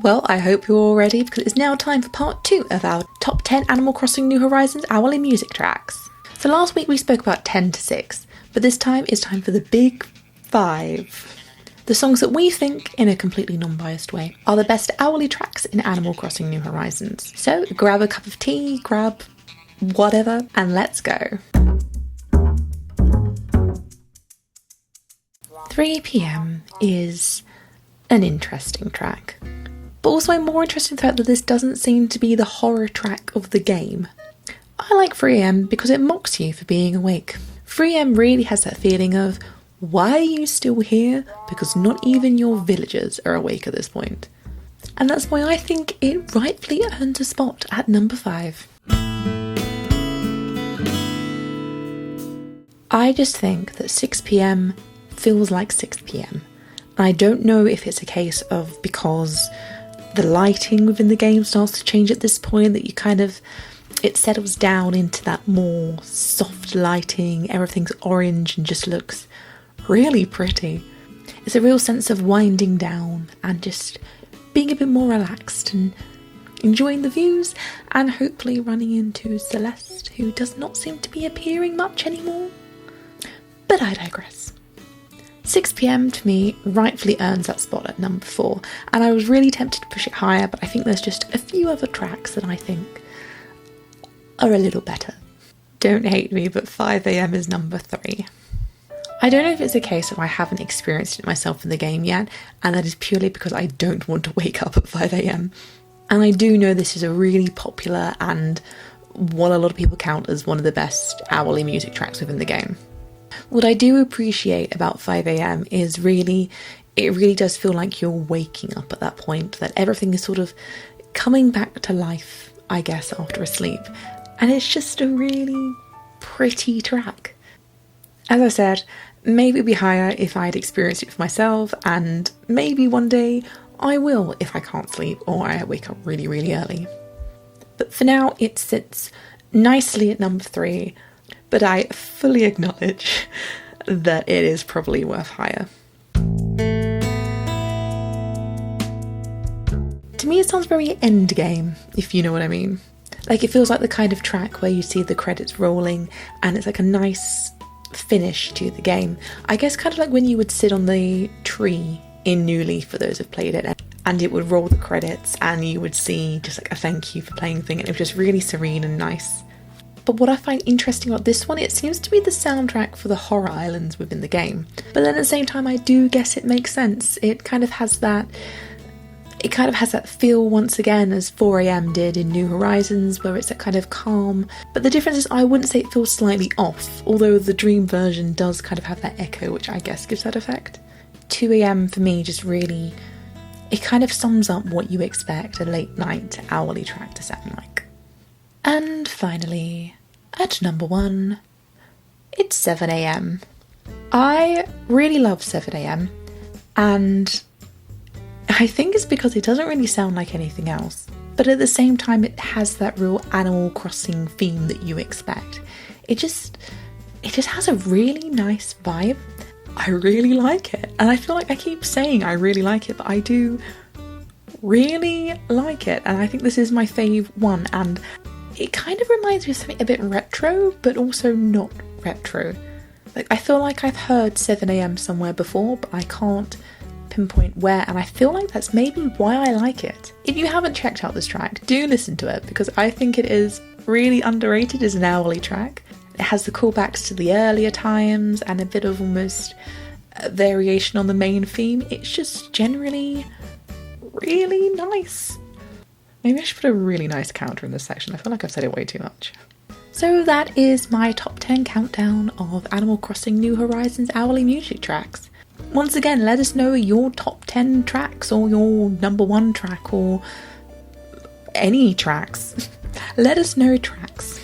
Well, I hope you're all ready because it's now time for part 2 of our top 10 Animal Crossing New Horizons hourly music tracks. So last week we spoke about 10 to 6, but this time it's time for the big 5. The songs that we think, in a completely non-biased way, are the best hourly tracks in Animal Crossing New Horizons. So grab a cup of tea, grab whatever, and let's go. 3 PM is an interesting track, but also I'm more interested in the fact that this doesn't seem to be the horror track of the game. I like 3 AM because it mocks you for being awake. 3 AM really has that feeling of, why are you still here? Because not even your villagers are awake at this point. And that's why I think it rightfully earns a spot at number 5. I just think that 6 PM feels like 6 PM. And I don't know if it's a case of because the lighting within the game starts to change at this point, that it settles down into that more soft lighting, everything's orange and just looks really pretty. It's a real sense of winding down and just being a bit more relaxed and enjoying the views, and hopefully running into Celeste, who does not seem to be appearing much anymore. But I digress. 6 PM to me rightfully earns that spot at number 4, and I was really tempted to push it higher, but I think there's just a few other tracks that I think are a little better. Don't hate me, but 5 AM is number 3. I don't know if it's a case of I haven't experienced it myself in the game yet, and that is purely because I don't want to wake up at 5 AM. And I do know this is a really popular and what a lot of people count as one of the best hourly music tracks within the game. What I do appreciate about 5 AM is it really does feel like you're waking up at that point, that everything is sort of coming back to life, I guess, after a sleep. And it's just a really pretty track. As I said, maybe it'd be higher if I'd experienced it for myself, and maybe one day I will if I can't sleep or I wake up really, really early. But for now, it sits nicely at number 3, but I fully acknowledge that it is probably worth higher. To me, it sounds very endgame, if you know what I mean. Like, it feels like the kind of track where you see the credits rolling and it's like a nice finish to the game. I guess kind of like when you would sit on the tree in New Leaf, for those who've played it, and it would roll the credits and you would see just like a thank you for playing thing, and it was just really serene and nice. But what I find interesting about this one, it seems to be the soundtrack for the horror islands within the game. But then at the same time, I do guess it makes sense. It kind of has that feel once again as 4 AM did in New Horizons, where it's that kind of calm. But the difference is I wouldn't say it feels slightly off, although the Dream version does kind of have that echo, which I guess gives that effect. 2 AM for me just really, it kind of sums up what you expect a late night hourly track to sound like. And finally, at number 1, it's 7 AM. I really love 7 AM, and I think it's because it doesn't really sound like anything else, but at the same time it has that real Animal Crossing theme that you expect. It just has a really nice vibe. I really like it, and I feel like I keep saying I really like it, but I do really like it, and I think this is my fave one, and it kind of reminds me of something a bit retro, but also not retro. Like, I feel like I've heard 7 AM somewhere before, but I can't pinpoint where, and I feel like that's maybe why I like it. If you haven't checked out this track, do listen to it, because I think it is really underrated as an hourly track. It has the callbacks to the earlier times and a bit of almost variation on the main theme. It's just generally really nice. Maybe I should put a really nice counter in this section. I feel like I've said it way too much. So that is my top 10 countdown of Animal Crossing New Horizons hourly music tracks. Once again, let us know your top 10 tracks or your number 1 track or any tracks. Let us know tracks.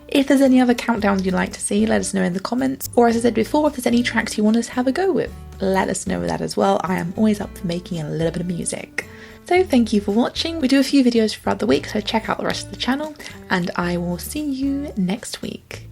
If there's any other countdowns you'd like to see, let us know in the comments. Or as I said before, if there's any tracks you want us to have a go with, let us know that as well. I am always up for making a little bit of music. So thank you for watching. We do a few videos throughout the week, so check out the rest of the channel, and I will see you next week.